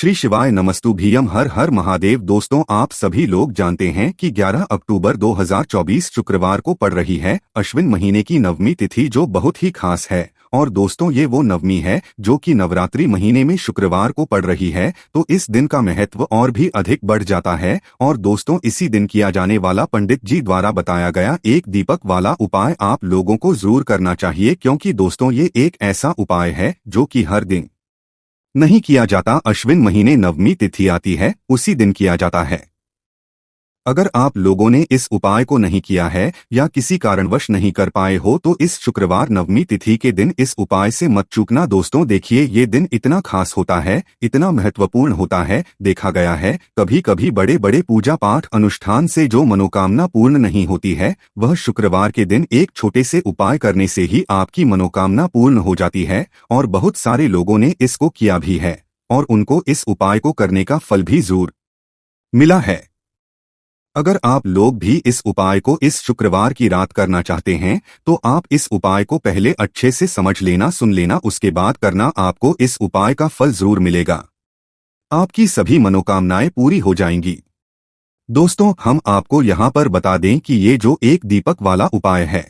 श्री शिवाय नमस्तुभ्यम। हर हर महादेव। दोस्तों, आप सभी लोग जानते हैं कि 11 अक्टूबर 2024 शुक्रवार को पड़ रही है अश्विन महीने की नवमी तिथि, जो बहुत ही खास है। और दोस्तों, ये वो नवमी है जो कि नवरात्रि महीने में शुक्रवार को पड़ रही है, तो इस दिन का महत्व और भी अधिक बढ़ जाता है। और दोस्तों, इसी दिन किया जाने वाला पंडित जी द्वारा बताया गया एक दीपक वाला उपाय आप लोगों को जरूर करना चाहिए, क्योंकि दोस्तों ये एक ऐसा उपाय है जो कि हर दिन नहीं किया जाता। अश्विन महीने नवमी तिथि आती है उसी दिन किया जाता है। अगर आप लोगों ने इस उपाय को नहीं किया है या किसी कारणवश नहीं कर पाए हो, तो इस शुक्रवार नवमी तिथि के दिन इस उपाय से मत चूकना। दोस्तों देखिए, ये दिन इतना खास होता है, इतना महत्वपूर्ण होता है। देखा गया है कभी कभी बड़े बड़े पूजा पाठ अनुष्ठान से जो मनोकामना पूर्ण नहीं होती है, वह शुक्रवार के दिन एक छोटे से उपाय करने से ही आपकी मनोकामना पूर्ण हो जाती है। और बहुत सारे लोगों ने इसको किया भी है और उनको इस उपाय को करने का फल भी जरूर मिला है। अगर आप लोग भी इस उपाय को इस शुक्रवार की रात करना चाहते हैं, तो आप इस उपाय को पहले अच्छे से समझ लेना, सुन लेना, उसके बाद करना। आपको इस उपाय का फल जरूर मिलेगा, आपकी सभी मनोकामनाएं पूरी हो जाएंगी। दोस्तों, हम आपको यहाँ पर बता दें कि ये जो एक दीपक वाला उपाय है,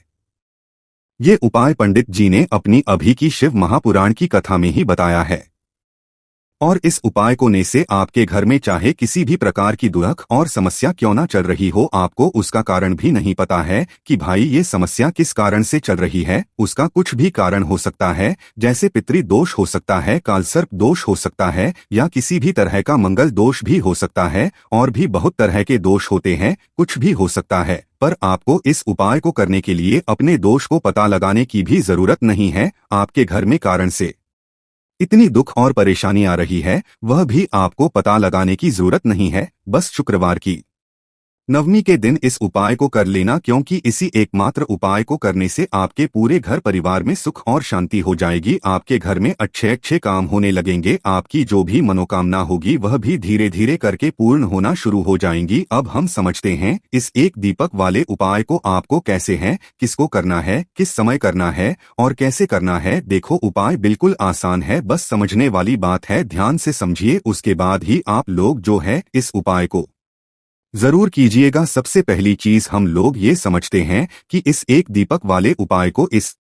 ये उपाय पंडित जी ने अपनी अभी की शिव महापुराण की कथा में ही बताया है। और इस उपाय को ने से आपके घर में चाहे किसी भी प्रकार की दुख और समस्या क्यों ना चल रही हो, आपको उसका कारण भी नहीं पता है कि भाई ये समस्या किस कारण से चल रही है। उसका कुछ भी कारण हो सकता है, जैसे पितृ दोष हो सकता है, कालसर्प दोष हो सकता है, या किसी भी तरह का मंगल दोष भी हो सकता है, और भी बहुत तरह के दोष होते हैं, कुछ भी हो सकता है। पर आपको इस उपाय को करने के लिए अपने दोष को पता लगाने की भी जरूरत नहीं है। आपके घर में कारण से इतनी दुख और परेशानी आ रही है, वह भी आपको पता लगाने की जरूरत नहीं है। बस शुक्रवार की नवमी के दिन इस उपाय को कर लेना, क्योंकि इसी एकमात्र उपाय को करने से आपके पूरे घर परिवार में सुख और शांति हो जाएगी। आपके घर में अच्छे अच्छे काम होने लगेंगे। आपकी जो भी मनोकामना होगी वह भी धीरे धीरे करके पूर्ण होना शुरू हो जाएंगी। अब हम समझते हैं इस एक दीपक वाले उपाय को आपको कैसे है, किसको करना है, किस समय करना है और कैसे करना है। देखो, उपाय बिल्कुल आसान है, बस समझने वाली बात है। ध्यान से समझिए, उसके बाद ही आप लोग जो है इस उपाय को जरूर कीजिएगा। सबसे पहली चीज हम लोग ये समझते हैं कि इस एक दीपक वाले उपाय को इस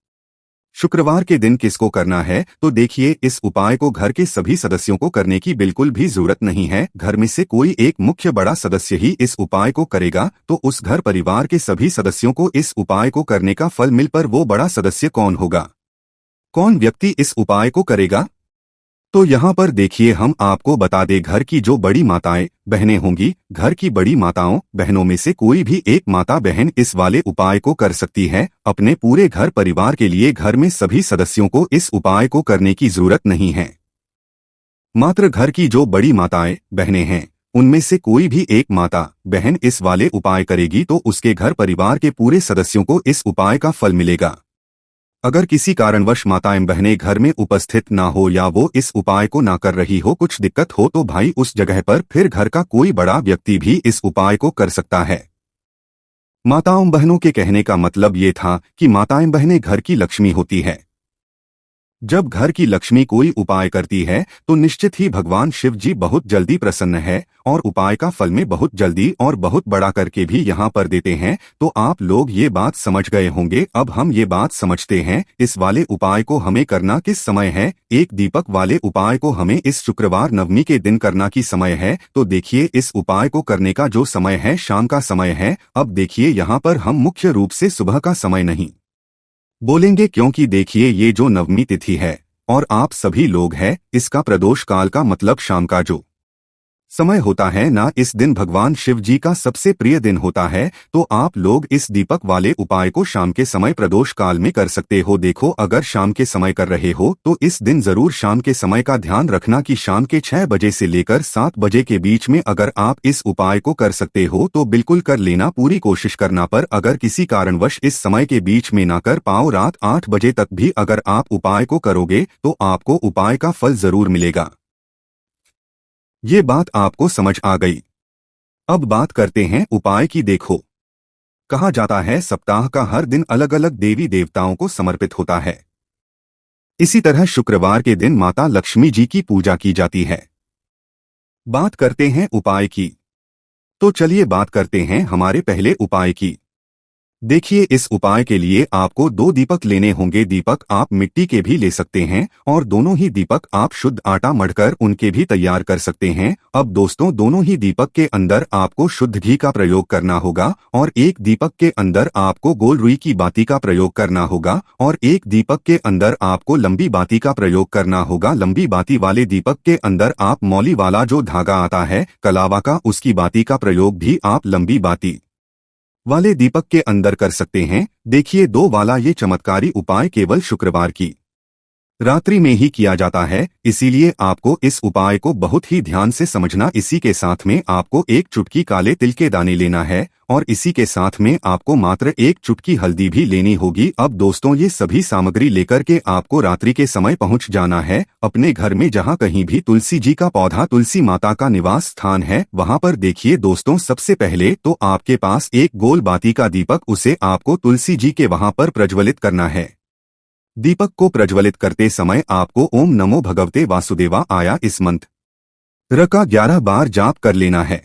शुक्रवार के दिन किसको करना है। तो देखिए, इस उपाय को घर के सभी सदस्यों को करने की बिल्कुल भी जरूरत नहीं है। घर में से कोई एक मुख्य बड़ा सदस्य ही इस उपाय को करेगा, तो उस घर परिवार के सभी सदस्यों को इस उपाय को करने का फल मिल। पर वो बड़ा सदस्य कौन होगा, कौन व्यक्ति इस उपाय को करेगा? तो यहाँ पर देखिए, हम आपको बता दें, घर की जो बड़ी माताएं बहनें होंगी, घर की बड़ी माताओं बहनों में से कोई भी एक माता बहन इस वाले उपाय को कर सकती है। अपने पूरे घर परिवार के लिए घर में सभी सदस्यों को इस उपाय को करने की जरूरत नहीं है। मात्र घर की जो बड़ी माताएं बहनें हैं, उनमें से कोई भी एक माता बहन इस वाले उपाय करेगी, तो उसके घर परिवार के पूरे सदस्यों को इस उपाय का फल मिलेगा। अगर किसी कारणवश माताएं बहनें घर में उपस्थित ना हो या वो इस उपाय को ना कर रही हो, कुछ दिक्कत हो, तो भाई उस जगह पर फिर घर का कोई बड़ा व्यक्ति भी इस उपाय को कर सकता है। माताओं बहनों के कहने का मतलब ये था कि माताएं बहनें घर की लक्ष्मी होती है। जब घर की लक्ष्मी कोई उपाय करती है, तो निश्चित ही भगवान शिव जी बहुत जल्दी प्रसन्न है और उपाय का फल में बहुत जल्दी और बहुत बड़ा करके भी यहाँ पर देते हैं। तो आप लोग ये बात समझ गए होंगे। अब हम ये बात समझते हैं इस वाले उपाय को हमें करना किस समय है। एक दीपक वाले उपाय को हमें इस शुक्रवार नवमी के दिन करना की समय है। तो देखिए, इस उपाय को करने का जो समय है, शाम का समय है। अब देखिए, यहाँ पर हम मुख्य रूप से सुबह का समय नहीं बोलेंगे, क्योंकि देखिए, ये जो नवमी तिथि है और आप सभी लोग हैं, इसका प्रदोष काल का मतलब शाम का जो समय होता है ना, इस दिन भगवान शिव जी का सबसे प्रिय दिन होता है। तो आप लोग इस दीपक वाले उपाय को शाम के समय प्रदोष काल में कर सकते हो। देखो, अगर शाम के समय कर रहे हो तो इस दिन जरूर शाम के समय का ध्यान रखना कि शाम के 6 बजे से लेकर 7 बजे के बीच में अगर आप इस उपाय को कर सकते हो तो बिल्कुल कर लेना, पूरी कोशिश करना। पर अगर किसी कारणवश इस समय के बीच में ना कर पाओ, रात 8 बजे तक भी अगर आप उपाय को करोगे तो आपको उपाय का फल जरूर मिलेगा। ये बात आपको समझ आ गई। अब बात करते हैं उपाय की। देखो, कहा जाता है सप्ताह का हर दिन अलग अलग देवी देवताओं को समर्पित होता है। इसी तरह शुक्रवार के दिन माता लक्ष्मी जी की पूजा की जाती है। बात करते हैं उपाय की। तो चलिए बात करते हैं हमारे पहले उपाय की। देखिए, इस उपाय के लिए आपको 2 दीपक लेने होंगे। दीपक आप मिट्टी के भी ले सकते हैं और दोनों ही दीपक आप शुद्ध आटा मढ़कर उनके भी तैयार कर सकते हैं। अब दोस्तों, दोनों ही दीपक के अंदर आपको शुद्ध घी का प्रयोग करना होगा और एक दीपक के अंदर आपको गोल रुई की बाती का प्रयोग करना होगा और एक दीपक के अंदर आपको लंबी बाती का प्रयोग करना होगा। लंबी बाती वाले दीपक के अंदर आप मौली वाला जो धागा आता है कलावा का, उसकी बाती का प्रयोग भी आप लंबी बाती वाले दीपक के अंदर कर सकते हैं। देखिए, 2 वाला ये चमत्कारी उपाय केवल शुक्रवार की रात्रि में ही किया जाता है, इसीलिए आपको इस उपाय को बहुत ही ध्यान से समझना। इसी के साथ में आपको एक चुटकी काले तिल के दाने लेना है और इसी के साथ में आपको मात्र एक चुटकी हल्दी भी लेनी होगी। अब दोस्तों, ये सभी सामग्री लेकर के आपको रात्रि के समय पहुंच जाना है अपने घर में, जहां कहीं भी तुलसी जी का पौधा, तुलसी माता का निवास स्थान है, वहां पर। देखिए दोस्तों, सबसे पहले तो आपके पास एक गोल बाती का दीपक, उसे आपको तुलसी जी के वहां पर प्रज्वलित करना है। दीपक को प्रज्वलित करते समय आपको ओम नमो भगवते वासुदेवा आया इस मंत्र का 11 बार जाप कर लेना है।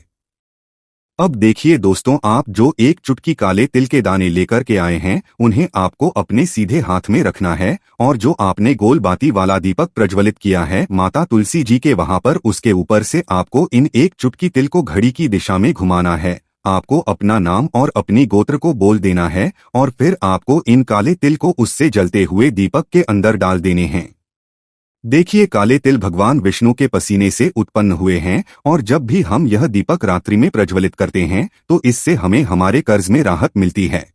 अब देखिए दोस्तों, आप जो एक चुटकी काले तिल के दाने लेकर के आए हैं उन्हें आपको अपने सीधे हाथ में रखना है और जो आपने गोल बाती वाला दीपक प्रज्वलित किया है माता तुलसी जी के वहां पर, उसके ऊपर से आपको इन एक चुटकी तिल को घड़ी की दिशा में घुमाना है। आपको अपना नाम और अपनी गोत्र को बोल देना है और फिर आपको इन काले तिल को उससे जलते हुए दीपक के अंदर डाल देने हैं। देखिए, काले तिल भगवान विष्णु के पसीने से उत्पन्न हुए हैं और जब भी हम यह दीपक रात्रि में प्रज्वलित करते हैं तो इससे हमें हमारे कर्ज में राहत मिलती है,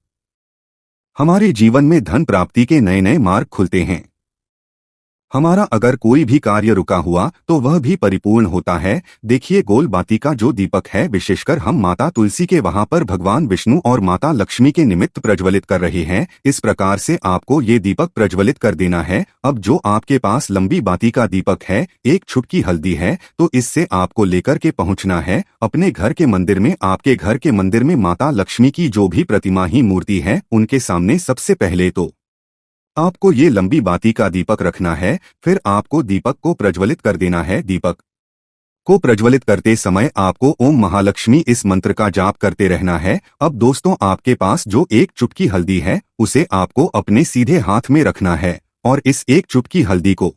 हमारे जीवन में धन प्राप्ति के नए नए मार्ग खुलते हैं। हमारा अगर कोई भी कार्य रुका हुआ तो वह भी परिपूर्ण होता है। देखिए, गोल बाती का जो दीपक है विशेषकर हम माता तुलसी के वहां पर भगवान विष्णु और माता लक्ष्मी के निमित्त प्रज्वलित कर रहे हैं। इस प्रकार से आपको ये दीपक प्रज्वलित कर देना है। अब जो आपके पास लंबी बाती का दीपक है, एक छुटकी हल्दी है, तो इससे आपको लेकर के पहुंचना है अपने घर के मंदिर में। आपके घर के मंदिर में माता लक्ष्मी की जो भी प्रतिमा ही मूर्ति है उनके सामने सबसे पहले तो आपको ये लंबी बाती का दीपक रखना है। फिर आपको दीपक को प्रज्वलित कर देना है। दीपक को प्रज्वलित करते समय आपको ओम महालक्ष्मी इस मंत्र का जाप करते रहना है। अब दोस्तों, आपके पास जो एक चुटकी हल्दी है उसे आपको अपने सीधे हाथ में रखना है और इस एक चुटकी हल्दी को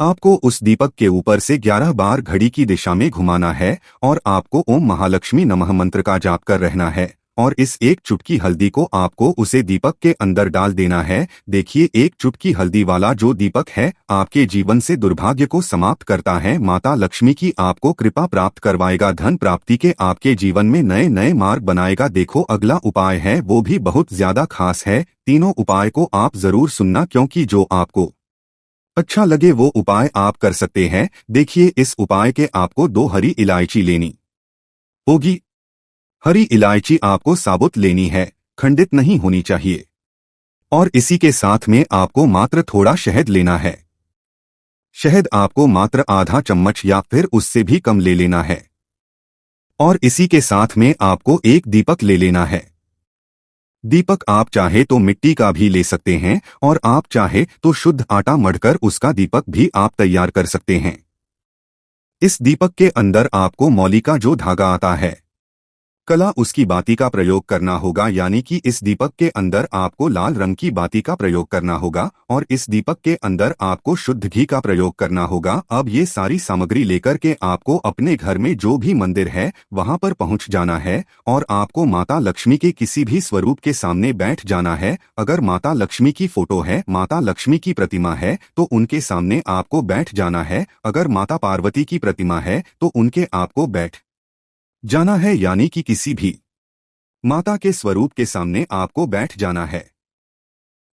आपको उस दीपक के ऊपर से 11 बार घड़ी की दिशा में घुमाना है और आपको ओम महालक्ष्मी नमः मंत्र का जाप कर रहना है और इस एक चुटकी हल्दी को आपको उसे दीपक के अंदर डाल देना है। देखिए, एक चुटकी हल्दी वाला जो दीपक है आपके जीवन से दुर्भाग्य को समाप्त करता है, माता लक्ष्मी की आपको कृपा प्राप्त करवाएगा, धन प्राप्ति के आपके जीवन में नए नए मार्ग बनाएगा। देखो, अगला उपाय है वो भी बहुत ज्यादा खास है। तीनों उपाय को आप जरूर सुनना, क्योंकि जो आपको अच्छा लगे वो उपाय आप कर सकते हैं। देखिए, इस उपाय के आपको 2 हरी इलायची लेनी होगी। हरी इलायची आपको साबुत लेनी है, खंडित नहीं होनी चाहिए। और इसी के साथ में आपको मात्र थोड़ा शहद लेना है। शहद आपको मात्र आधा चम्मच या फिर उससे भी कम ले लेना है। और इसी के साथ में आपको एक दीपक ले लेना है। दीपक आप चाहे तो मिट्टी का भी ले सकते हैं और आप चाहे तो शुद्ध आटा मढ़कर उसका दीपक भी आप तैयार कर सकते हैं। इस दीपक के अंदर आपको मौली का जो धागा आता है कला, उसकी बाती का प्रयोग करना होगा, यानी कि इस दीपक के अंदर आपको लाल रंग की बाती का प्रयोग करना होगा और इस दीपक के अंदर आपको शुद्ध घी का प्रयोग करना होगा। अब ये सारी सामग्री लेकर के आपको अपने घर में जो भी मंदिर है वहां पर पहुंच जाना है और आपको माता लक्ष्मी के किसी भी स्वरूप के सामने बैठ जाना है। अगर माता लक्ष्मी की फोटो है, माता लक्ष्मी की प्रतिमा है, तो उनके सामने आपको बैठ जाना है। अगर माता पार्वती की प्रतिमा है तो उनके आपको बैठ जाना है, यानी कि किसी भी माता के स्वरूप के सामने आपको बैठ जाना है।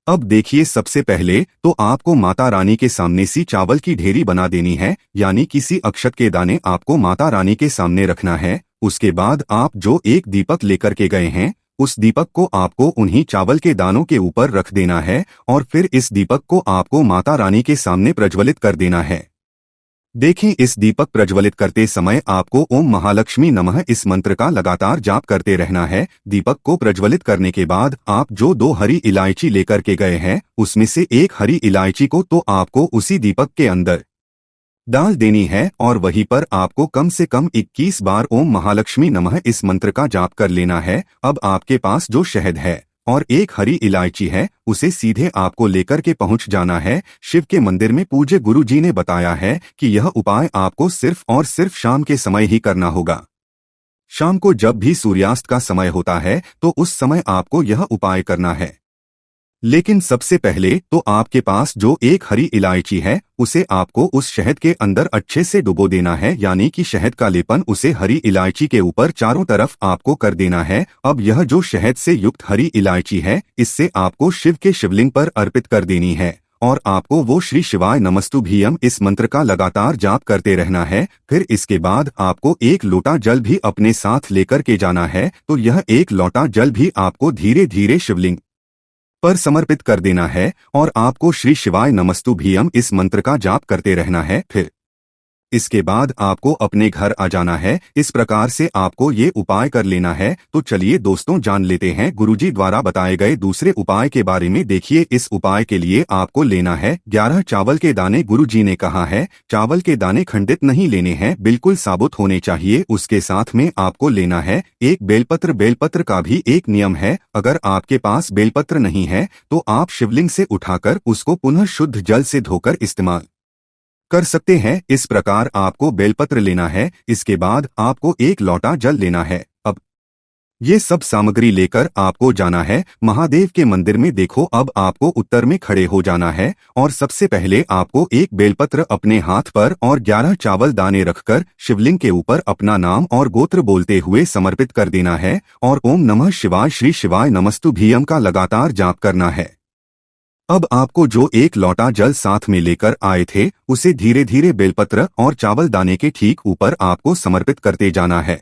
अब देखिए, सबसे पहले तो आपको माता रानी के सामने सी चावल की ढेरी बना देनी है, यानी किसी अक्षत के दाने आपको माता रानी के सामने रखना है। उसके बाद आप जो एक दीपक लेकर के गए हैं उस दीपक को आपको उन्हीं चावल के दानों के ऊपर रख देना है और फिर इस दीपक को आपको माता रानी के सामने प्रज्वलित कर देना है। देखें, इस दीपक प्रज्वलित करते समय आपको ओम महालक्ष्मी नमः इस मंत्र का लगातार जाप करते रहना है। दीपक को प्रज्वलित करने के बाद आप जो 2 हरी इलायची लेकर के गए हैं उसमें से एक हरी इलायची को तो आपको उसी दीपक के अंदर डाल देनी है और वहीं पर आपको कम से कम 21 बार ओम महालक्ष्मी नमः इस मंत्र का जाप कर लेना है। अब आपके पास जो शहद है और एक हरी इलायची है, उसे सीधे आपको लेकर के पहुंच जाना है शिव के मंदिर में। पूज्य गुरु जी ने बताया है कि यह उपाय आपको सिर्फ और सिर्फ शाम के समय ही करना होगा। शाम को जब भी सूर्यास्त का समय होता है तो उस समय आपको यह उपाय करना है। लेकिन सबसे पहले तो आपके पास जो एक हरी इलायची है, उसे आपको उस शहद के अंदर अच्छे से डुबो देना है, यानी कि शहद का लेपन उसे हरी इलायची के ऊपर चारों तरफ आपको कर देना है। अब यह जो शहद से युक्त हरी इलायची है, इससे आपको शिव के शिवलिंग पर अर्पित कर देनी है और आपको वो श्री शिवाय नमस्तुभ्यम इस मंत्र का लगातार जाप करते रहना है। फिर इसके बाद आपको एक लोटा जल भी अपने साथ लेकर के जाना है। तो यह एक लोटा जल भी आपको धीरे धीरे शिवलिंग पर समर्पित कर देना है और आपको श्री शिवाय नमस्तुभ्यम इस मंत्र का जाप करते रहना है। फिर इसके बाद आपको अपने घर आ जाना है। इस प्रकार से आपको ये उपाय कर लेना है। तो चलिए दोस्तों, जान लेते हैं गुरुजी द्वारा बताए गए दूसरे उपाय के बारे में। देखिए, इस उपाय के लिए आपको लेना है 11 चावल के दाने। गुरुजी ने कहा है चावल के दाने खंडित नहीं लेने हैं, बिल्कुल साबुत होने चाहिए। उसके साथ में आपको लेना है एक बेलपत्र। बेलपत्र का भी एक नियम है, अगर आपके पास बेलपत्र नहीं है तो आप शिवलिंग से उठाकर उसको पुनः शुद्ध जल से धोकर इस्तेमाल कर सकते हैं। इस प्रकार आपको बेलपत्र लेना है। इसके बाद आपको एक लोटा जल लेना है। अब ये सब सामग्री लेकर आपको जाना है महादेव के मंदिर में। देखो, अब आपको उत्तर में खड़े हो जाना है और सबसे पहले आपको एक बेलपत्र अपने हाथ पर और 11 चावल दाने रखकर शिवलिंग के ऊपर अपना नाम और गोत्र बोलते हुए समर्पित कर देना है और ओम नमः शिवाय श्री शिवाय नमस्तुभ्यम का लगातार जाप करना है। अब आपको जो एक लोटा जल साथ में लेकर आए थे, उसे धीरे धीरे बेलपत्र और चावल दाने के ठीक ऊपर आपको समर्पित करते जाना है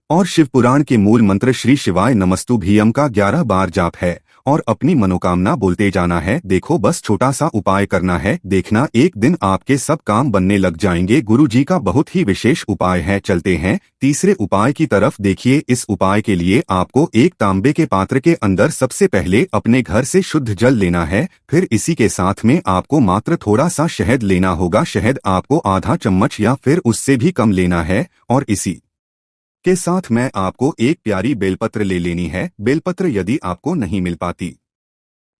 और शिव पुराण के मूल मंत्र श्री शिवाय नमस्तुभ्यम का 11 बार जाप है और अपनी मनोकामना बोलते जाना है। देखो, बस छोटा सा उपाय करना है, देखना एक दिन आपके सब काम बनने लग जाएंगे। गुरु जी का बहुत ही विशेष उपाय है। चलते हैं तीसरे उपाय की तरफ। देखिए, इस उपाय के लिए आपको एक तांबे के पात्र के अंदर सबसे पहले अपने घर से शुद्ध जल लेना है। फिर इसी के साथ में आपको मात्र थोड़ा सा शहद लेना होगा। शहद आपको आधा चम्मच या फिर उससे भी कम लेना है और इसी के साथ में आपको एक प्यारी बेलपत्र ले लेनी है। बेलपत्र यदि आपको नहीं मिल पाती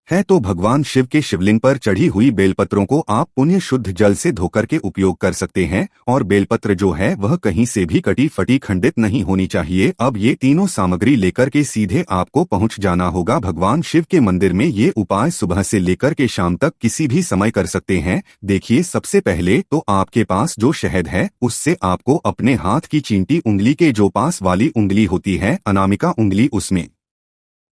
है तो भगवान शिव के शिवलिंग पर चढ़ी हुई बेलपत्रों को आप पुण्य शुद्ध जल से धोकर के उपयोग कर सकते हैं। और बेलपत्र जो है वह कहीं से भी कटी फटी खंडित नहीं होनी चाहिए। अब ये तीनों सामग्री लेकर के सीधे आपको पहुंच जाना होगा भगवान शिव के मंदिर में। ये उपाय सुबह से लेकर के शाम तक किसी भी समय कर सकते हैं। देखिए, सबसे पहले तो आपके पास जो शहद है, उससे आपको अपने हाथ की चींटी उंगली के जो पास वाली उंगली होती है, अनामिका उंगली, उसमें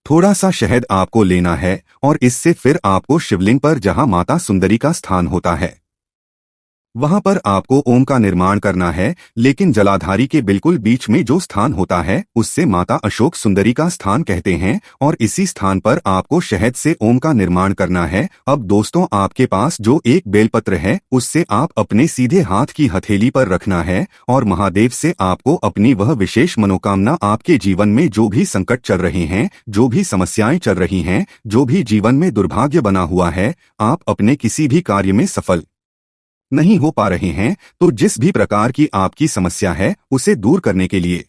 थोड़ा सा शहद आपको लेना है और इससे फिर आपको शिवलिंग पर जहां माता सुंदरी का स्थान होता है, वहां पर आपको ओम का निर्माण करना है। लेकिन जलाधारी के बिल्कुल बीच में जो स्थान होता है, उससे माता अशोक सुंदरी का स्थान कहते हैं और इसी स्थान पर आपको शहद से ओम का निर्माण करना है। अब दोस्तों, आपके पास जो एक बेलपत्र है, उससे आप अपने सीधे हाथ की हथेली पर रखना है और महादेव से आपको अपनी वह विशेष मनोकामना, आपके जीवन में जो भी संकट चल रहे हैं, जो भी समस्याएं चल रही हैं, जो भी जीवन में दुर्भाग्य बना हुआ है, आप अपने किसी भी कार्य में सफल नहीं हो पा रहे हैं, तो जिस भी प्रकार की आपकी समस्या है, उसे दूर करने के लिए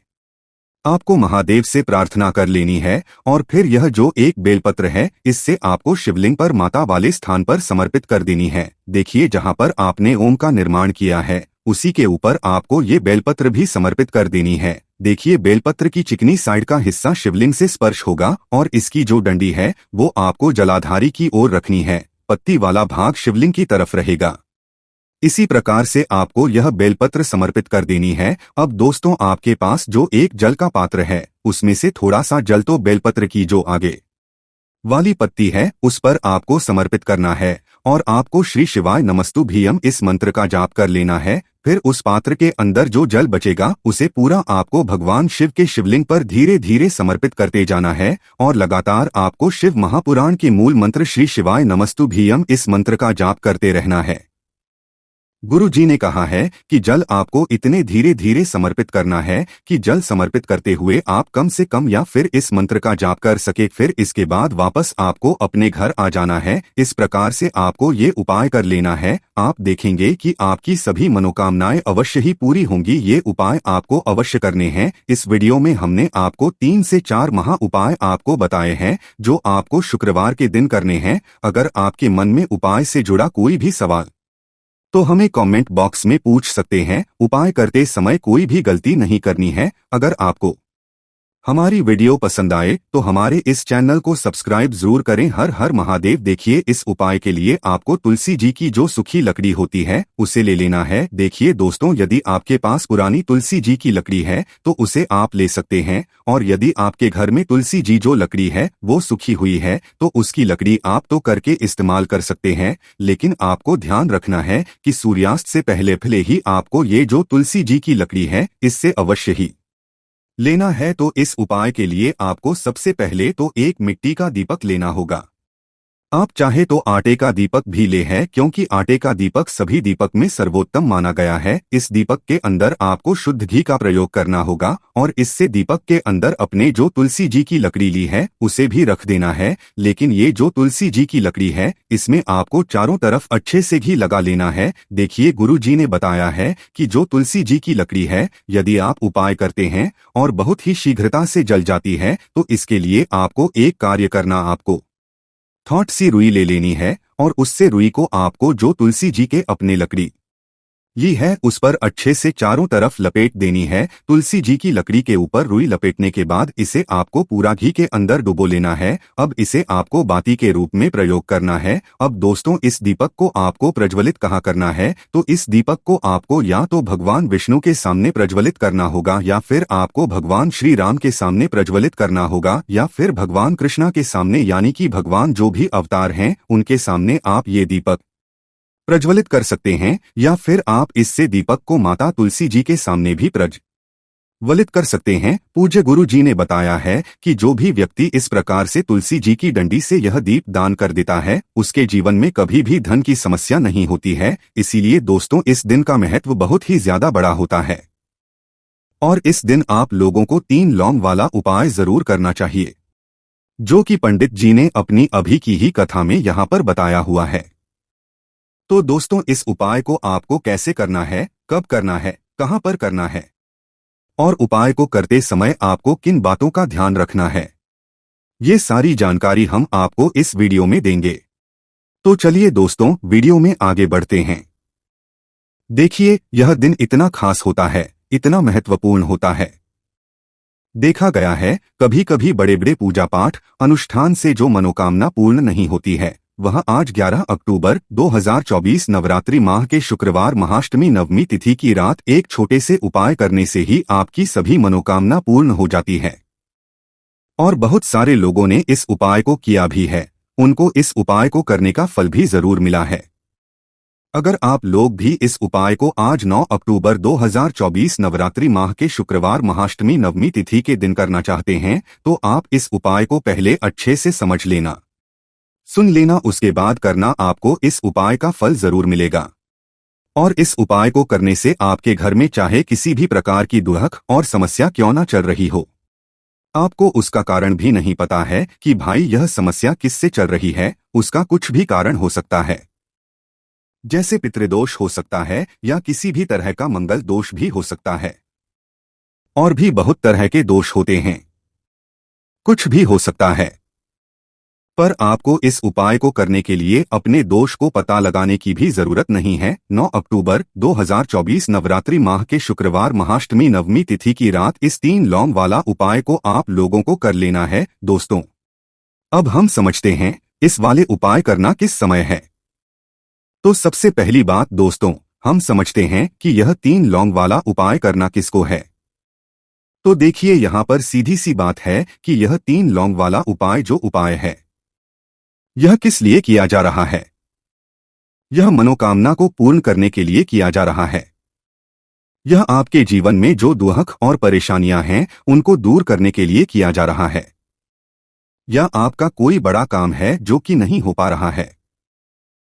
आपको महादेव से प्रार्थना कर लेनी है। और फिर यह जो एक बेलपत्र है, इससे आपको शिवलिंग पर माता वाले स्थान पर समर्पित कर देनी है। देखिए, जहां पर आपने ओम का निर्माण किया है, उसी के ऊपर आपको ये बेलपत्र भी समर्पित कर देनी है। देखिए, बेलपत्र की चिकनी साइड का हिस्सा शिवलिंग से स्पर्श होगा और इसकी जो डंडी है, वो आपको जलाधारी की ओर रखनी है। पत्ती वाला भाग शिवलिंग की तरफ रहेगा। इसी प्रकार से आपको यह बेलपत्र समर्पित कर देनी है। अब दोस्तों, आपके पास जो एक जल का पात्र है, उसमें से थोड़ा सा जल तो बेलपत्र की जो आगे वाली पत्ती है, उस पर आपको समर्पित करना है और आपको श्री शिवाय नमस्तुभ्यम इस मंत्र का जाप कर लेना है। फिर उस पात्र के अंदर जो जल बचेगा, उसे पूरा आपको भगवान शिव के शिवलिंग पर धीरे धीरे समर्पित करते जाना है और लगातार आपको शिव महापुराण के मूल मंत्र श्री शिवाय नमस्तुभ्यम इस मंत्र का जाप करते रहना है। गुरु जी ने कहा है कि जल आपको इतने धीरे धीरे समर्पित करना है कि जल समर्पित करते हुए आप कम से कम या फिर इस मंत्र का जाप कर सके, फिर इसके बाद वापस आपको अपने घर आ जाना है। इस प्रकार से आपको ये उपाय कर लेना है। आप देखेंगे कि आपकी सभी मनोकामनाएं अवश्य ही पूरी होंगी। ये उपाय आपको अवश्य करने हैं। इस वीडियो में हमने आपको 3 से 4 महा उपाय आपको बताए हैं जो आपको शुक्रवार के दिन करने हैं। अगर आपके मन में उपाय से जुड़ा कोई भी सवाल तो हमें कमेंट बॉक्स में पूछ सकते हैं। उपाय करते समय कोई भी गलती नहीं करनी है। अगर आपको हमारी वीडियो पसंद आए तो हमारे इस चैनल को सब्सक्राइब जरूर करें। हर हर महादेव। देखिए, इस उपाय के लिए आपको तुलसी जी की जो सूखी लकड़ी होती है उसे ले लेना है। देखिए दोस्तों, यदि आपके पास पुरानी तुलसी जी की लकड़ी है तो उसे आप ले सकते हैं, और यदि आपके घर में तुलसी जी जो लकड़ी है वो सूखी हुई है तो उसकी लकड़ी आप तो करके इस्तेमाल कर सकते हैं। लेकिन आपको ध्यान रखना है कि सूर्यास्त से पहले ही आपको ये जो तुलसी जी की लकड़ी है इससे अवश्य ही लेना है। तो इस उपाय के लिए आपको सबसे पहले तो एक मिट्टी का दीपक लेना होगा। आप चाहे तो आटे का दीपक भी ले है, क्योंकि आटे का दीपक सभी दीपक में सर्वोत्तम माना गया है। इस दीपक के अंदर आपको शुद्ध घी का प्रयोग करना होगा और इससे दीपक के अंदर अपने जो तुलसी जी की लकड़ी ली है उसे भी रख देना है। लेकिन ये जो तुलसी जी की लकड़ी है इसमें आपको चारों तरफ अच्छे से घी लगा लेना है। देखिए, गुरु जी ने बताया है कि जो तुलसी जी की लकड़ी है यदि आप उपाय करते हैं और बहुत ही शीघ्रता से जल जाती है तो इसके लिए आपको एक कार्य करना, आपको थोड़ी सी रुई ले लेनी है और उससे रुई को आपको जो तुलसी जी के अपने लकड़ी ली है उस पर अच्छे से चारों तरफ लपेट देनी है। तुलसी जी की लकड़ी के ऊपर रुई लपेटने के बाद इसे आपको पूरा घी के अंदर डुबो लेना है। अब इसे आपको बाती के रूप में प्रयोग करना है। अब दोस्तों, इस दीपक को आपको प्रज्वलित कहाँ करना है, तो इस दीपक को आपको या तो भगवान विष्णु के सामने प्रज्वलित करना होगा, या फिर आपको भगवान श्री राम के सामने प्रज्वलित करना होगा, या फिर भगवान कृष्णा के सामने, यानी कि भगवान जो भी अवतार हैं उनके सामने आप ये दीपक प्रज्वलित कर सकते हैं। या फिर आप इससे दीपक को माता तुलसी जी के सामने भी प्रज्वलित कर सकते हैं। पूज्य गुरु जी ने बताया है कि जो भी व्यक्ति इस प्रकार से तुलसी जी की डंडी से यह दीप दान कर देता है उसके जीवन में कभी भी धन की समस्या नहीं होती है। इसीलिए दोस्तों, इस दिन का महत्व बहुत ही ज्यादा बड़ा होता है और इस दिन आप लोगों को 3 लौंग वाला उपाय जरूर करना चाहिए, जो कि पंडित जी ने अपनी अभी की ही कथा में यहाँ पर बताया हुआ है। तो दोस्तों, इस उपाय को आपको कैसे करना है, कब करना है, कहां पर करना है और उपाय को करते समय आपको किन बातों का ध्यान रखना है, ये सारी जानकारी हम आपको इस वीडियो में देंगे। तो चलिए दोस्तों, वीडियो में आगे बढ़ते हैं। देखिए, यह दिन इतना खास होता है, इतना महत्वपूर्ण होता है। देखा गया है कभी कभी बड़े बड़े पूजा पाठ अनुष्ठान से जो मनोकामना पूर्ण नहीं होती है वह आज 11 अक्टूबर 2024 नवरात्रि माह के शुक्रवार महाअष्टमी नवमी तिथि की रात एक छोटे से उपाय करने से ही आपकी सभी मनोकामना पूर्ण हो जाती है। और बहुत सारे लोगों ने इस उपाय को किया भी है, उनको इस उपाय को करने का फल भी जरूर मिला है। अगर आप लोग भी इस उपाय को आज 9 अक्टूबर 2024 नवरात्रि माह के शुक्रवार महाअष्टमी नवमी तिथि के दिन करना चाहते हैं तो आप इस उपाय को पहले अच्छे से समझ लेना, सुन लेना, उसके बाद करना। आपको इस उपाय का फल जरूर मिलेगा। और इस उपाय को करने से आपके घर में चाहे किसी भी प्रकार की दुख और समस्या क्यों ना चल रही हो, आपको उसका कारण भी नहीं पता है कि भाई यह समस्या किससे चल रही है, उसका कुछ भी कारण हो सकता है, जैसे पितृदोष हो सकता है या किसी भी तरह का मंगल दोष भी हो सकता है, और भी बहुत तरह के दोष होते हैं, कुछ भी हो सकता है। पर आपको इस उपाय को करने के लिए अपने दोष को पता लगाने की भी जरूरत नहीं है। 9 अक्टूबर 2024 नवरात्रि माह के शुक्रवार महाअष्टमी नवमी तिथि की रात इस 3 लौंग वाला उपाय को आप लोगों को कर लेना है। दोस्तों, अब हम समझते हैं इस वाले उपाय करना किस समय है। तो सबसे पहली बात दोस्तों, हम समझते हैं कि यह 3 लौंग वाला उपाय करना किसको है। तो देखिए, यहाँ पर सीधी सी बात है कि यह 3 लौंग वाला उपाय जो उपाय है यह किस लिए किया जा रहा है। यह मनोकामना को पूर्ण करने के लिए किया जा रहा है। यह आपके जीवन में जो दुख और परेशानियां हैं उनको दूर करने के लिए किया जा रहा है, या आपका कोई बड़ा काम है जो कि नहीं हो पा रहा है,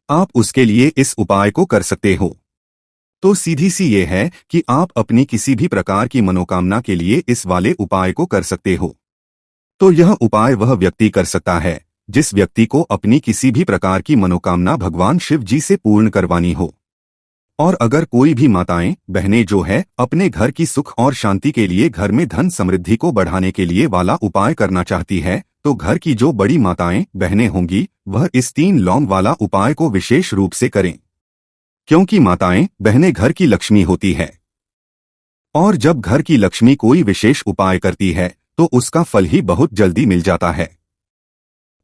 आप उसके लिए इस उपाय को कर सकते हो। तो सीधी सी ये है कि आप अपनी किसी भी प्रकार की मनोकामना के लिए इस वाले उपाय को कर सकते हो। तो यह उपाय वह व्यक्ति कर सकता है जिस व्यक्ति को अपनी किसी भी प्रकार की मनोकामना भगवान शिव जी से पूर्ण करवानी हो। और अगर कोई भी माताएं बहनें जो है अपने घर की सुख और शांति के लिए, घर में धन समृद्धि को बढ़ाने के लिए वाला उपाय करना चाहती है, तो घर की जो बड़ी माताएं बहनें होंगी वह इस 3 लौंग वाला उपाय को विशेष रूप से करें, क्योंकि माताएं बहनें घर की लक्ष्मी होती है। और जब घर की लक्ष्मी कोई विशेष उपाय करती है तो उसका फल ही बहुत जल्दी मिल जाता है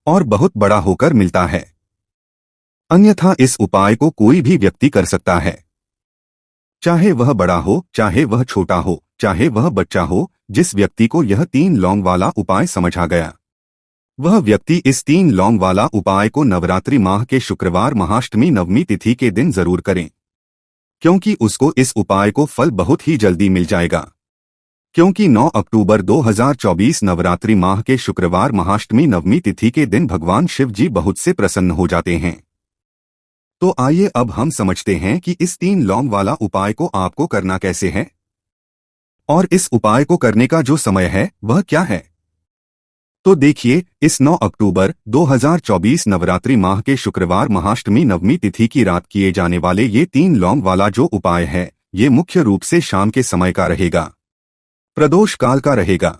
और बहुत बड़ा होकर मिलता है। अन्यथा इस उपाय को कोई भी व्यक्ति कर सकता है, चाहे वह बड़ा हो, चाहे वह छोटा हो, चाहे वह बच्चा हो। जिस व्यक्ति को यह 3 लौंग वाला उपाय समझ आ गया, वह व्यक्ति इस 3 लौंग वाला उपाय को नवरात्रि माह के शुक्रवार महाअष्टमी नवमी तिथि के दिन जरूर करें, क्योंकि उसको इस उपाय को फल बहुत ही जल्दी मिल जाएगा। क्योंकि 9 अक्टूबर 2024 नवरात्रि माह के शुक्रवार महाअष्टमी नवमी तिथि के दिन भगवान शिव जी बहुत से प्रसन्न हो जाते हैं। तो आइए अब हम समझते हैं कि इस 3 लौंग वाला उपाय को आपको करना कैसे है और इस उपाय को करने का जो समय है वह क्या है। तो देखिए, इस 9 अक्टूबर 2024 नवरात्रि माह के शुक्रवार महाअष्टमी नवमी तिथि की रात किए जाने वाले ये 3 लौंग वाला जो उपाय है, ये मुख्य रूप से शाम के समय का रहेगा, प्रदोष काल का रहेगा।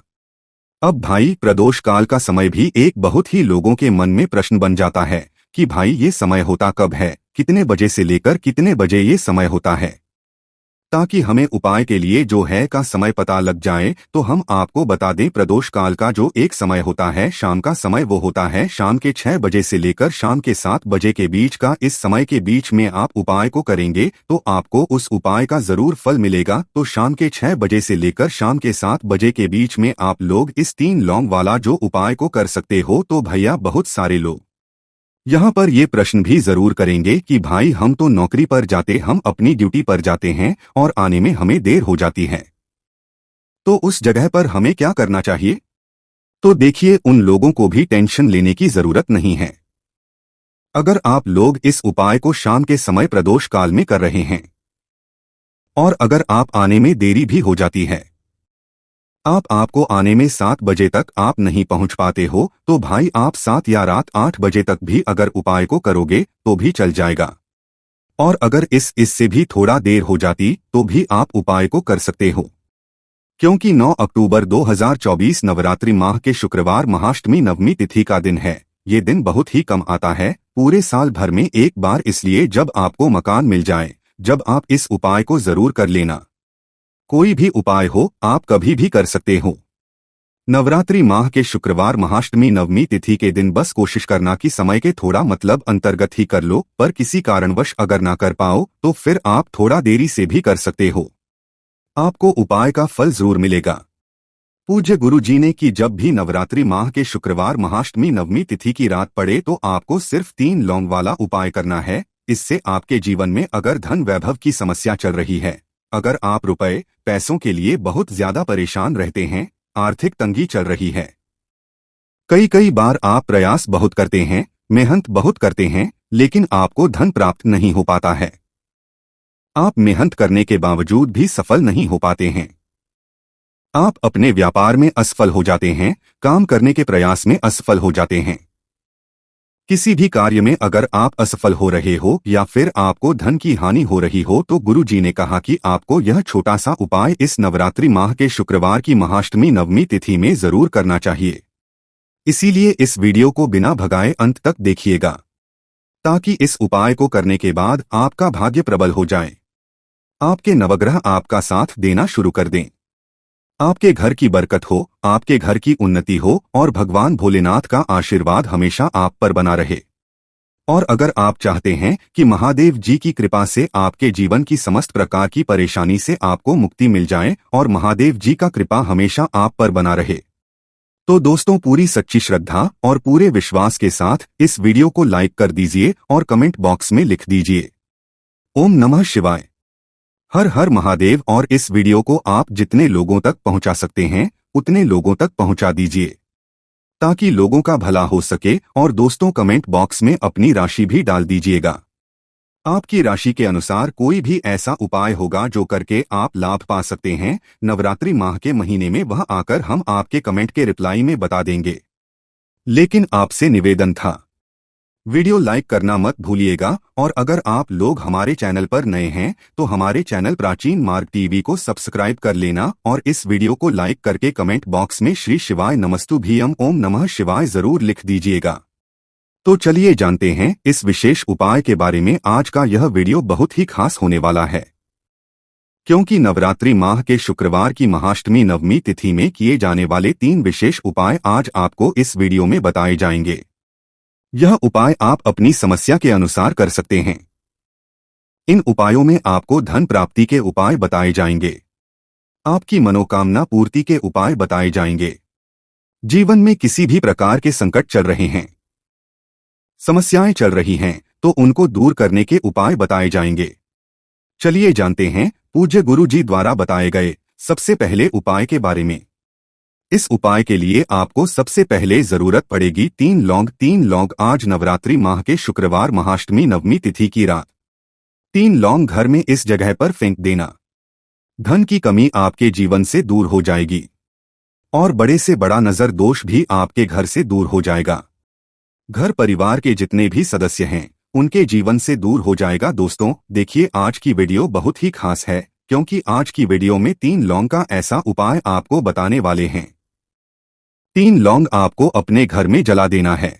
अब भाई, प्रदोष काल का समय भी एक बहुत ही लोगों के मन में प्रश्न बन जाता है कि भाई ये समय होता कब है, कितने बजे से लेकर कितने बजे ये समय होता है। ताकि हमें उपाय के लिए जो है का समय पता लग जाए तो हम आपको बता दें, प्रदोष काल का जो एक समय होता है शाम का समय, वो होता है शाम के 6 बजे से लेकर शाम के 7 बजे के बीच का। इस समय के बीच में आप उपाय को करेंगे तो आपको उस उपाय का जरूर फल मिलेगा। तो शाम के 6 बजे से लेकर शाम के 7 बजे के बीच में आप लोग इस 3 लौंग वाला जो उपाय को कर सकते हो। तो भैया, बहुत सारे लोग यहाँ पर ये प्रश्न भी जरूर करेंगे कि भाई हम तो नौकरी पर जाते, हम अपनी ड्यूटी पर जाते हैं और आने में हमें देर हो जाती है, तो उस जगह पर हमें क्या करना चाहिए। तो देखिए, उन लोगों को भी टेंशन लेने की जरूरत नहीं है। अगर आप लोग इस उपाय को शाम के समय प्रदोष काल में कर रहे हैं और अगर आप आने में देरी भी हो जाती है, आपको आने में 7 बजे तक आप नहीं पहुंच पाते हो, तो भाई आप 7 या रात 8 बजे तक भी अगर उपाय को करोगे तो भी चल जाएगा। और अगर इससे भी थोड़ा देर हो जाती तो भी आप उपाय को कर सकते हो, क्योंकि 9 अक्टूबर 2024 नवरात्रि माह के शुक्रवार महाअष्टमी नवमी तिथि का दिन है। ये दिन बहुत ही कम आता है पूरे साल भर में एक बार, इसलिए जब आपको मकान मिल जाए, जब आप इस उपाय को जरूर कर लेना। कोई भी उपाय हो, आप कभी भी कर सकते हो। नवरात्रि माह के शुक्रवार महाअष्टमी नवमी तिथि के दिन बस कोशिश करना कि समय के थोड़ा मतलब अंतर्गत ही कर लो, पर किसी कारणवश अगर ना कर पाओ तो फिर आप थोड़ा देरी से भी कर सकते हो, आपको उपाय का फल जरूर मिलेगा। पूज्य गुरु जी ने कि जब भी नवरात्रि माह के शुक्रवार महाअष्टमी नवमी तिथि की रात पड़े तो आपको सिर्फ 3 लौंग वाला उपाय करना है। इससे आपके जीवन में अगर धन वैभव की समस्या चल रही है, अगर आप रुपए पैसों के लिए बहुत ज्यादा परेशान रहते हैं, आर्थिक तंगी चल रही है, कई बार आप प्रयास बहुत करते हैं, मेहनत बहुत करते हैं, लेकिन आपको धन प्राप्त नहीं हो पाता है, आप मेहनत करने के बावजूद भी सफल नहीं हो पाते हैं, आप अपने व्यापार में असफल हो जाते हैं, काम करने के प्रयास में असफल हो जाते हैं, किसी भी कार्य में अगर आप असफल हो रहे हो या फिर आपको धन की हानि हो रही हो, तो गुरु जी ने कहा कि आपको यह छोटा सा उपाय इस नवरात्रि माह के शुक्रवार की महाअष्टमी नवमी तिथि में जरूर करना चाहिए। इसीलिए इस वीडियो को बिना भगाए अंत तक देखिएगा, ताकि इस उपाय को करने के बाद आपका भाग्य प्रबल हो जाए, आपके नवग्रह आपका साथ देना शुरू कर दें, आपके घर की बरकत हो, आपके घर की उन्नति हो और भगवान भोलेनाथ का आशीर्वाद हमेशा आप पर बना रहे। और अगर आप चाहते हैं कि महादेव जी की कृपा से आपके जीवन की समस्त प्रकार की परेशानी से आपको मुक्ति मिल जाए और महादेव जी का कृपा हमेशा आप पर बना रहे, तो दोस्तों पूरी सच्ची श्रद्धा और पूरे विश्वास के साथ इस वीडियो को लाइक कर दीजिए और कमेंट बॉक्स में लिख दीजिए ओम नमः शिवाय, हर हर महादेव। और इस वीडियो को आप जितने लोगों तक पहुंचा सकते हैं उतने लोगों तक पहुंचा दीजिए, ताकि लोगों का भला हो सके। और दोस्तों कमेंट बॉक्स में अपनी राशि भी डाल दीजिएगा। आपकी राशि के अनुसार कोई भी ऐसा उपाय होगा जो करके आप लाभ पा सकते हैं। नवरात्रि माह के महीने में वह आकर हम आपके कमेंट के रिप्लाई में बता देंगे। लेकिन आपसे निवेदन था, वीडियो लाइक करना मत भूलिएगा, और अगर आप लोग हमारे चैनल पर नए हैं तो हमारे चैनल प्राचीन मार्ग टीवी को सब्सक्राइब कर लेना और इस वीडियो को लाइक करके कमेंट बॉक्स में श्री शिवाय नमस्तुभ्यम ओम नमः शिवाय जरूर लिख दीजिएगा। तो चलिए जानते हैं इस विशेष उपाय के बारे में। आज का यह वीडियो बहुत ही खास होने वाला है, क्योंकि नवरात्रि माह के शुक्रवार की महाअष्टमी नवमी तिथि में किए जाने वाले 3 विशेष उपाय आज आपको इस वीडियो में बताए जाएंगे। यह उपाय आप अपनी समस्या के अनुसार कर सकते हैं। इन उपायों में आपको धन प्राप्ति के उपाय बताए जाएंगे, आपकी मनोकामना पूर्ति के उपाय बताए जाएंगे। जीवन में किसी भी प्रकार के संकट चल रहे हैं, समस्याएं चल रही हैं, तो उनको दूर करने के उपाय बताए जाएंगे। चलिए जानते हैं पूज्य गुरु जी द्वारा बताए गए सबसे पहले उपाय के बारे में। इस उपाय के लिए आपको सबसे पहले जरूरत पड़ेगी 3 लौंग। 3 लौंग आज नवरात्रि माह के शुक्रवार महाअष्टमी नवमी तिथि की रात 3 लौंग घर में इस जगह पर फेंक देना। धन की कमी आपके जीवन से दूर हो जाएगी और बड़े से बड़ा नजर दोष भी आपके घर से दूर हो जाएगा। घर परिवार के जितने भी सदस्य हैं उनके जीवन से दूर हो जाएगा। दोस्तों देखिए, आज की वीडियो बहुत ही खास है, क्योंकि आज की वीडियो में 3 लौंग का ऐसा उपाय आपको बताने वाले हैं। 3 लौंग आपको अपने घर में जला देना है।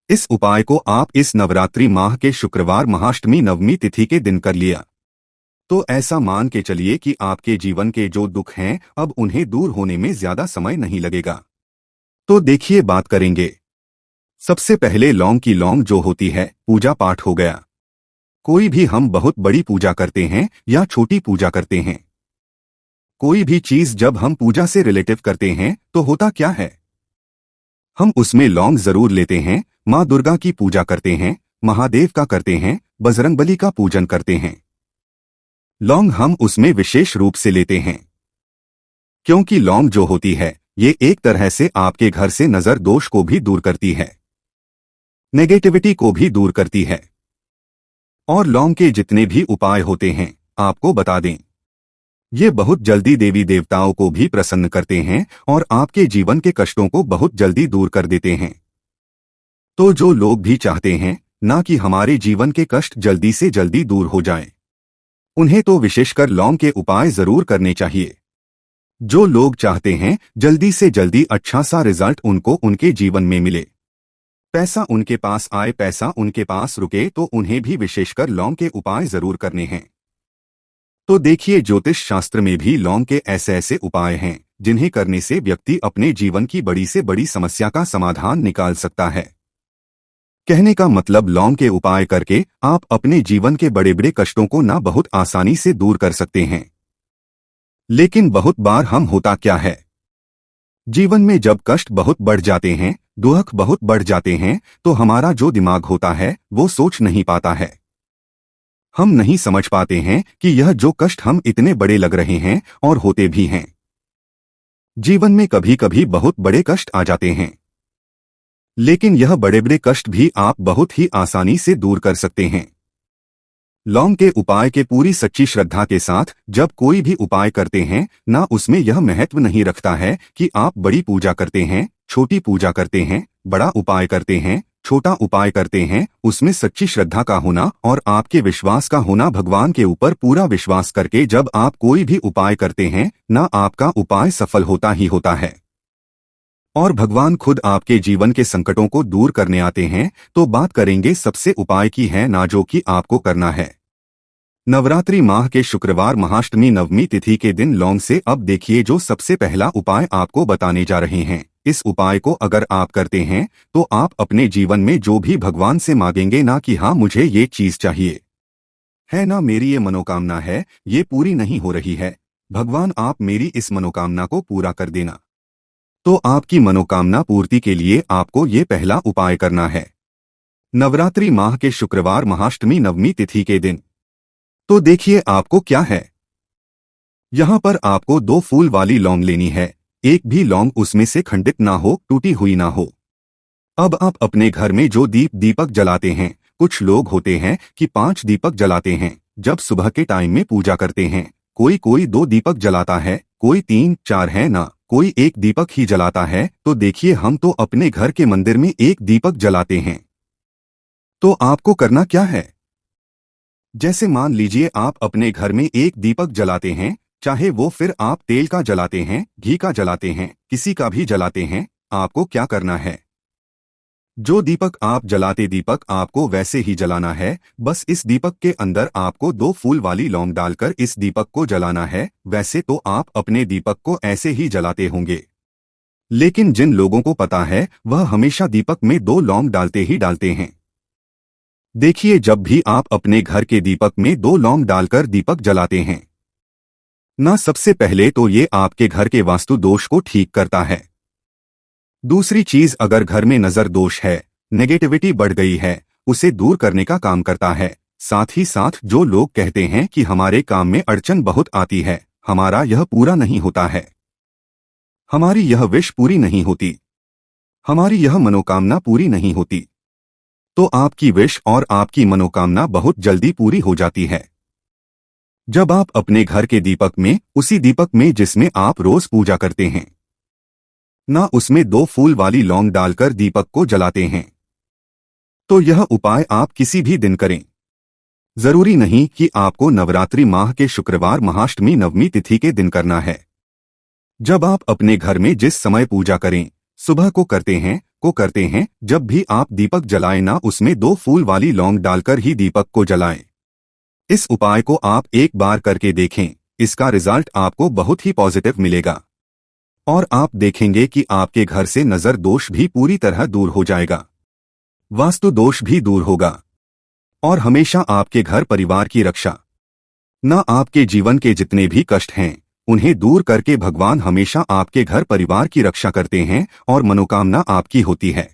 इस उपाय को आप इस नवरात्रि माह के शुक्रवार महाअष्टमी नवमी तिथि के दिन कर लिया तो ऐसा मान के चलिए कि आपके जीवन के जो दुख हैं अब उन्हें दूर होने में ज्यादा समय नहीं लगेगा। तो देखिए बात करेंगे। सबसे पहले लौंग की लौंग जो होती है पूजा पाठ हो गया। कोई भी हम बहुत बड़ी पूजा करते हैं या छोटी पूजा करते हैं, कोई भी चीज जब हम पूजा से रिलेटिव करते हैं तो होता क्या है, हम उसमें लौंग जरूर लेते हैं। माँ दुर्गा की पूजा करते हैं, महादेव का करते हैं, बजरंगबली का पूजन करते हैं, लौंग हम उसमें विशेष रूप से लेते हैं, क्योंकि लौंग जो होती है ये एक तरह से आपके घर से नजर दोष को भी दूर करती है, नेगेटिविटी को भी दूर करती है। और लौंग के जितने भी उपाय होते हैं आपको बता दें, ये बहुत जल्दी देवी देवताओं को भी प्रसन्न करते हैं और आपके जीवन के कष्टों को बहुत जल्दी दूर कर देते हैं। तो जो लोग भी चाहते हैं ना कि हमारे जीवन के कष्ट जल्दी से जल्दी दूर हो जाएं, उन्हें तो विशेषकर लौंग के उपाय जरूर करने चाहिए। जो लोग चाहते हैं जल्दी से जल्दी अच्छा सा रिजल्ट उनको उनके जीवन में मिले, पैसा उनके पास आए, पैसा उनके पास रुके, तो उन्हें भी विशेषकर लौंग के उपाय जरूर करने हैं। तो देखिए, ज्योतिष शास्त्र में भी लौंग के ऐसे ऐसे उपाय हैं जिन्हें करने से व्यक्ति अपने जीवन की बड़ी से बड़ी समस्या का समाधान निकाल सकता है। कहने का मतलब, लौंग के उपाय करके आप अपने जीवन के बड़े बड़े कष्टों को ना बहुत आसानी से दूर कर सकते हैं। लेकिन बहुत बार हम होता क्या है, जीवन में जब कष्ट बहुत बढ़ जाते हैं, दुख बहुत बढ़ जाते हैं, तो हमारा जो दिमाग होता है वो सोच नहीं पाता है। हम नहीं समझ पाते हैं कि यह जो कष्ट हम इतने बड़े लग रहे हैं और होते भी हैं। जीवन में कभी कभी बहुत बड़े कष्ट आ जाते हैं, लेकिन यह बड़े बड़े कष्ट भी आप बहुत ही आसानी से दूर कर सकते हैं। लौंग के उपाय के पूरी सच्ची श्रद्धा के साथ जब कोई भी उपाय करते हैं ना, उसमें यह महत्व नहीं रखता है कि आप बड़ी पूजा करते हैं, छोटी पूजा करते हैं, बड़ा उपाय करते हैं, छोटा उपाय करते हैं। उसमें सच्ची श्रद्धा का होना और आपके विश्वास का होना, भगवान के ऊपर पूरा विश्वास करके जब आप कोई भी उपाय करते हैं ना, आपका उपाय सफल होता ही होता है और भगवान खुद आपके जीवन के संकटों को दूर करने आते हैं। तो बात करेंगे सबसे उपाय की है ना, जो कि आपको करना है नवरात्रि माह के शुक्रवार महाअष्टमी नवमी तिथि के दिन लौंग से। अब देखिए, जो सबसे पहला उपाय आपको बताने जा रहे हैं, इस उपाय को अगर आप करते हैं तो आप अपने जीवन में जो भी भगवान से मांगेंगे ना कि हाँ मुझे ये चीज चाहिए है ना, मेरी ये मनोकामना है, ये पूरी नहीं हो रही है, भगवान आप मेरी इस मनोकामना को पूरा कर देना। तो आपकी मनोकामना पूर्ति के लिए आपको ये पहला उपाय करना है नवरात्रि माह के शुक्रवार महाअष्टमी नवमी तिथि के दिन। तो देखिए आपको क्या है, यहां पर आपको 2 फूल वाली लौंग लेनी है। एक भी लौंग उसमें से खंडित ना हो, टूटी हुई ना हो। अब आप अपने घर में जो दीपक जलाते हैं कुछ लोग होते हैं कि 5 दीपक जलाते हैं जब सुबह के टाइम में पूजा करते हैं। कोई कोई 2 दीपक जलाता है, कोई 3 4 है ना, कोई 1 दीपक ही जलाता है। तो देखिए, हम तो अपने घर के मंदिर में 1 दीपक जलाते हैं। तो आपको करना क्या है? जैसे मान लीजिए आप अपने घर में 1 दीपक जलाते हैं, चाहे वो फिर आप तेल का जलाते हैं, घी का जलाते हैं, किसी का भी जलाते हैं। आपको क्या करना है? जो दीपक आप जलाते दीपक आपको वैसे ही जलाना है। बस इस दीपक के अंदर आपको 2 फूल वाली लौंग डालकर इस दीपक को जलाना है। वैसे तो आप अपने दीपक को ऐसे ही जलाते होंगे, लेकिन जिन लोगों को पता है वह हमेशा दीपक में 2 लौंग डालते ही डालते हैं। देखिए, जब भी आप अपने घर के दीपक में 2 लौंग डालकर दीपक जलाते हैं ना, सबसे पहले तो ये आपके घर के वास्तु दोष को ठीक करता है। दूसरी चीज, अगर घर में नजर दोष है, नेगेटिविटी बढ़ गई है, उसे दूर करने का काम करता है। साथ ही साथ जो लोग कहते हैं कि हमारे काम में अड़चन बहुत आती है, हमारा यह पूरा नहीं होता है, हमारी यह विश पूरी नहीं होती, हमारी यह मनोकामना पूरी नहीं होती, तो आपकी विश और आपकी मनोकामना बहुत जल्दी पूरी हो जाती है जब आप अपने घर के दीपक में, उसी दीपक में जिसमें आप रोज पूजा करते हैं ना, उसमें 2 फूल वाली लौंग डालकर दीपक को जलाते हैं। तो यह उपाय आप किसी भी दिन करें। जरूरी नहीं कि आपको नवरात्रि माह के शुक्रवार महाअष्टमी नवमी तिथि के दिन करना है। जब आप अपने घर में जिस समय पूजा करें, सुबह को करते हैं, जब भी आप दीपक जलाएं ना, उसमें 2 फूल वाली लौंग डालकर ही दीपक को जलाएं। इस उपाय को आप एक बार करके देखें, इसका रिजल्ट आपको बहुत ही पॉजिटिव मिलेगा और आप देखेंगे कि आपके घर से नजर दोष भी पूरी तरह दूर हो जाएगा, वास्तु दोष भी दूर होगा और हमेशा आपके घर परिवार की रक्षा ना, आपके जीवन के जितने भी कष्ट हैं उन्हें दूर करके भगवान हमेशा आपके घर परिवार की रक्षा करते हैं और मनोकामना आपकी होती है।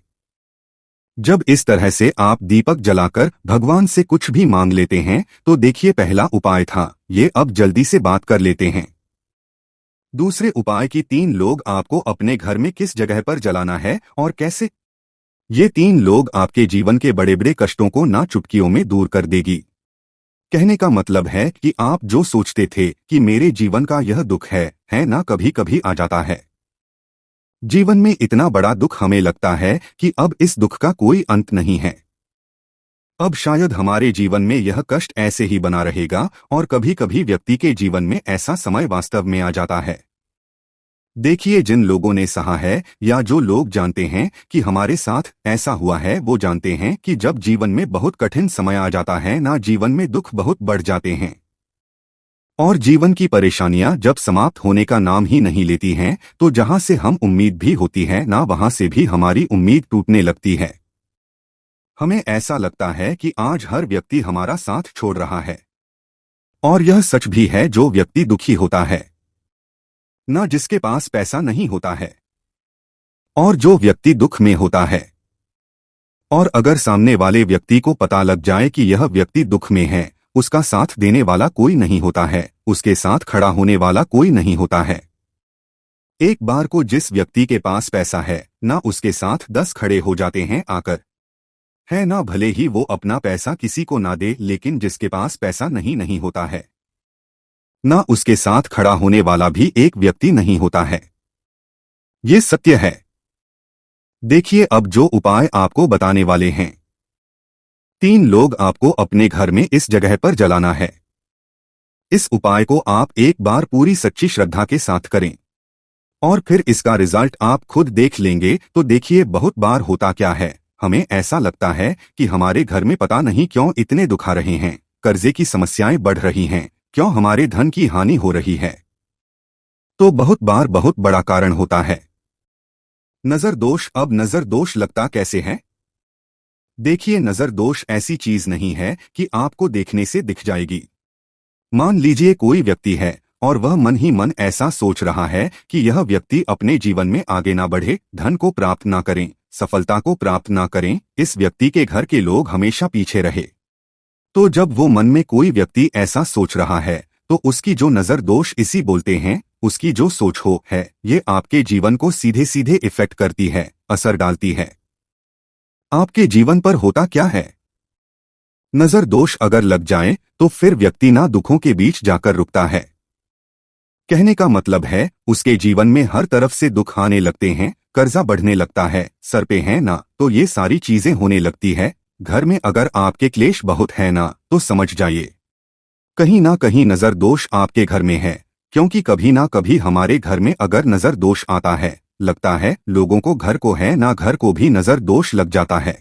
जब इस तरह से आप दीपक जलाकर भगवान से कुछ भी मांग लेते हैं तो देखिए, पहला उपाय था ये, अब जल्दी से बात कर लेते हैं दूसरे उपाय की। 3 लोग आपको अपने घर में किस जगह पर जलाना है और कैसे। ये 3 लोग आपके जीवन के बड़े बड़े कष्टों को ना चुटकियों में दूर कर देगी। कहने का मतलब है कि आप जो सोचते थे कि मेरे जीवन का यह दुख है ना, कभी कभी आ जाता है। जीवन में इतना बड़ा दुख हमें लगता है कि अब इस दुख का कोई अंत नहीं है, अब शायद हमारे जीवन में यह कष्ट ऐसे ही बना रहेगा। और कभी कभी व्यक्ति के जीवन में ऐसा समय वास्तव में आ जाता है। देखिए, जिन लोगों ने सहा है या जो लोग जानते हैं कि हमारे साथ ऐसा हुआ है, वो जानते हैं कि जब जीवन में बहुत कठिन समय आ जाता है ना, जीवन में दुख बहुत बढ़ जाते हैं और जीवन की परेशानियां जब समाप्त होने का नाम ही नहीं लेती हैं, तो जहां से हम उम्मीद भी होती है ना, वहां से भी हमारी उम्मीद टूटने लगती है। हमें ऐसा लगता है कि आज हर व्यक्ति हमारा साथ छोड़ रहा है और यह सच भी है। जो व्यक्ति दुखी होता है ना, जिसके पास पैसा नहीं होता है, और जो व्यक्ति दुख में होता है, और अगर सामने वाले व्यक्ति को पता लग जाए कि यह व्यक्ति दुख में है, उसका साथ देने वाला कोई नहीं होता है, उसके साथ खड़ा होने वाला कोई नहीं होता है। एक बार को जिस व्यक्ति के पास पैसा है ना, उसके साथ 10 खड़े हो जाते हैं आकर, है ना, भले ही वो अपना पैसा किसी को ना दे, लेकिन जिसके पास पैसा नहीं होता है ना, उसके साथ खड़ा होने वाला भी एक व्यक्ति नहीं होता है। ये सत्य है। देखिए, अब जो उपाय आपको बताने वाले हैं, 3 लोग आपको अपने घर में इस जगह पर जलाना है। इस उपाय को आप एक बार पूरी सच्ची श्रद्धा के साथ करें और फिर इसका रिजल्ट आप खुद देख लेंगे। तो देखिए, बहुत बार होता क्या है, हमें ऐसा लगता है कि हमारे घर में पता नहीं क्यों इतने दुख आ रहे हैं, कर्जे की समस्याएं बढ़ रही हैं, क्यों हमारे धन की हानि हो रही है। तो बहुत बार बहुत बड़ा कारण होता है नजर दोष। अब नजर दोष लगता कैसे है? देखिए, नजर दोष ऐसी चीज नहीं है कि आपको देखने से दिख जाएगी। मान लीजिए कोई व्यक्ति है और वह मन ही मन ऐसा सोच रहा है कि यह व्यक्ति अपने जीवन में आगे ना बढ़े, धन को प्राप्त ना करें, सफलता को प्राप्त ना करें, इस व्यक्ति के घर के लोग हमेशा पीछे रहे। तो जब वो मन में कोई व्यक्ति ऐसा सोच रहा है, तो उसकी जो नजर दोष इसी बोलते हैं, उसकी जो सोच हो है, ये आपके जीवन को सीधे सीधे इफेक्ट करती है, असर डालती है। आपके जीवन पर होता क्या है? नजर दोष अगर लग जाए तो फिर व्यक्ति ना दुखों के बीच जाकर रुकता है। कहने का मतलब है उसके जीवन में हर तरफ से दुख आने लगते हैं, कर्जा बढ़ने लगता है, सर पे है ना तो ये सारी चीजें होने लगती है। घर में अगर आपके क्लेश बहुत है ना तो समझ जाइए कहीं ना कहीं नजर दोष आपके घर में है, क्योंकि कभी ना कभी हमारे घर में अगर नजर दोष आता है, लगता है लोगों को घर को है ना घर को भी नजर दोष लग जाता है।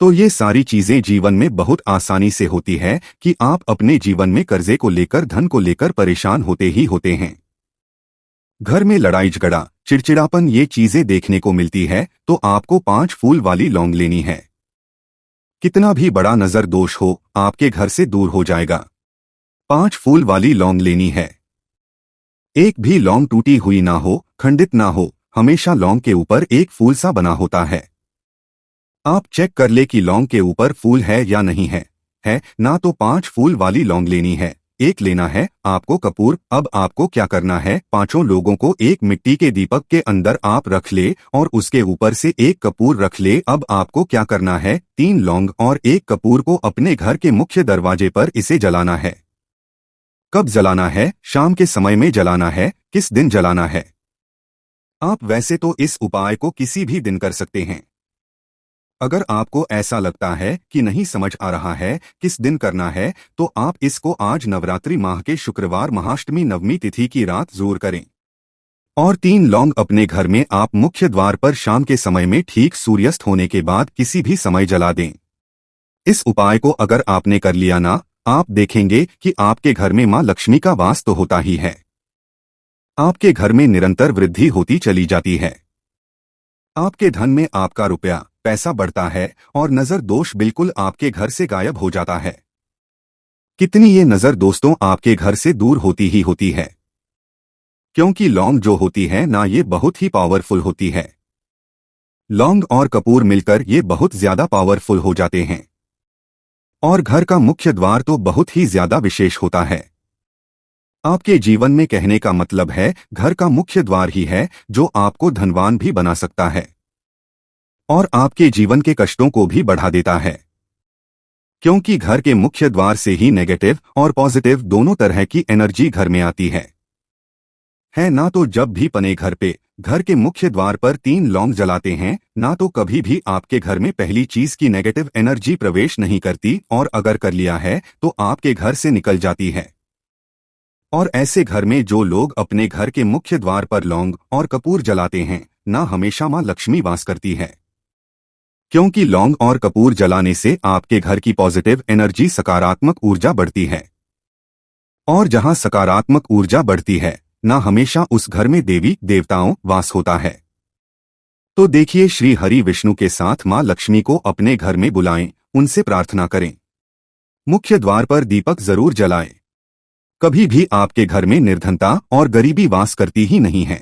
तो ये सारी चीजें जीवन में बहुत आसानी से होती है कि आप अपने जीवन में कर्जे को लेकर धन को लेकर परेशान होते ही होते हैं। घर में लड़ाई झगड़ा चिड़चिड़ापन ये चीजें देखने को मिलती है तो आपको 5 फूल वाली लौंग लेनी है। कितना भी बड़ा नजर दोष हो आपके घर से दूर हो जाएगा। 5 फूल वाली लौंग लेनी है। एक भी लौंग टूटी हुई ना हो, खंडित ना हो, हमेशा लौंग के ऊपर एक फूल सा बना होता है। आप चेक कर ले कि लौंग के ऊपर फूल है या नहीं है ना तो 5 फूल वाली लौंग लेनी है। एक लेना है आपको कपूर। अब आपको क्या करना है, 5 लोगों को एक मिट्टी के दीपक के अंदर आप रख ले और उसके ऊपर से एक कपूर रख ले। अब आपको क्या करना है, 3 लौंग और एक कपूर को अपने घर के मुख्य दरवाजे पर इसे जलाना है। कब जलाना है, शाम के समय में जलाना है। किस दिन जलाना है, आप वैसे तो इस उपाय को किसी भी दिन कर सकते हैं। अगर आपको ऐसा लगता है कि नहीं समझ आ रहा है किस दिन करना है तो आप इसको आज नवरात्रि माह के शुक्रवार महाअष्टमी नवमी तिथि की रात जरूर करें। और 3 लौंग अपने घर में आप मुख्य द्वार पर शाम के समय में ठीक सूर्यास्त होने के बाद किसी भी समय जला दें। इस उपाय को अगर आपने कर लिया ना, आप देखेंगे कि आपके घर में मां लक्ष्मी का वास तो होता ही है। आपके घर में निरंतर वृद्धि होती चली जाती है। आपके धन में आपका रुपया पैसा बढ़ता है और नजर दोष बिल्कुल आपके घर से गायब हो जाता है। कितनी ये नजर दोस्तों आपके घर से दूर होती ही होती है, क्योंकि लौंग जो होती है ना ये बहुत ही पावरफुल होती है। लौंग और कपूर मिलकर ये बहुत ज्यादा पावरफुल हो जाते हैं और घर का मुख्य द्वार तो बहुत ही ज्यादा विशेष होता है। आपके जीवन में कहने का मतलब है घर का मुख्य द्वार ही है जो आपको धनवान भी बना सकता है और आपके जीवन के कष्टों को भी बढ़ा देता है, क्योंकि घर के मुख्य द्वार से ही नेगेटिव और पॉजिटिव दोनों तरह की एनर्जी घर में आती है ना। तो जब भी पने घर पे घर के मुख्य द्वार पर 3 लौंग जलाते हैं ना तो कभी भी आपके घर में पहली चीज की नेगेटिव एनर्जी प्रवेश नहीं करती और अगर कर लिया है तो आपके घर से निकल जाती है। और ऐसे घर में जो लोग अपने घर के मुख्य द्वार पर लौंग और कपूर जलाते हैं ना, हमेशा मां लक्ष्मी वास करती है, क्योंकि लौंग और कपूर जलाने से आपके घर की पॉजिटिव एनर्जी सकारात्मक ऊर्जा बढ़ती है और जहां सकारात्मक ऊर्जा बढ़ती है ना, हमेशा उस घर में देवी देवताओं वास होता है। तो देखिए, श्री हरि विष्णु के साथ मां लक्ष्मी को अपने घर में बुलाएं, उनसे प्रार्थना करें, मुख्य द्वार पर दीपक जरूर जलाएं। कभी भी आपके घर में निर्धनता और गरीबी वास करती ही नहीं है।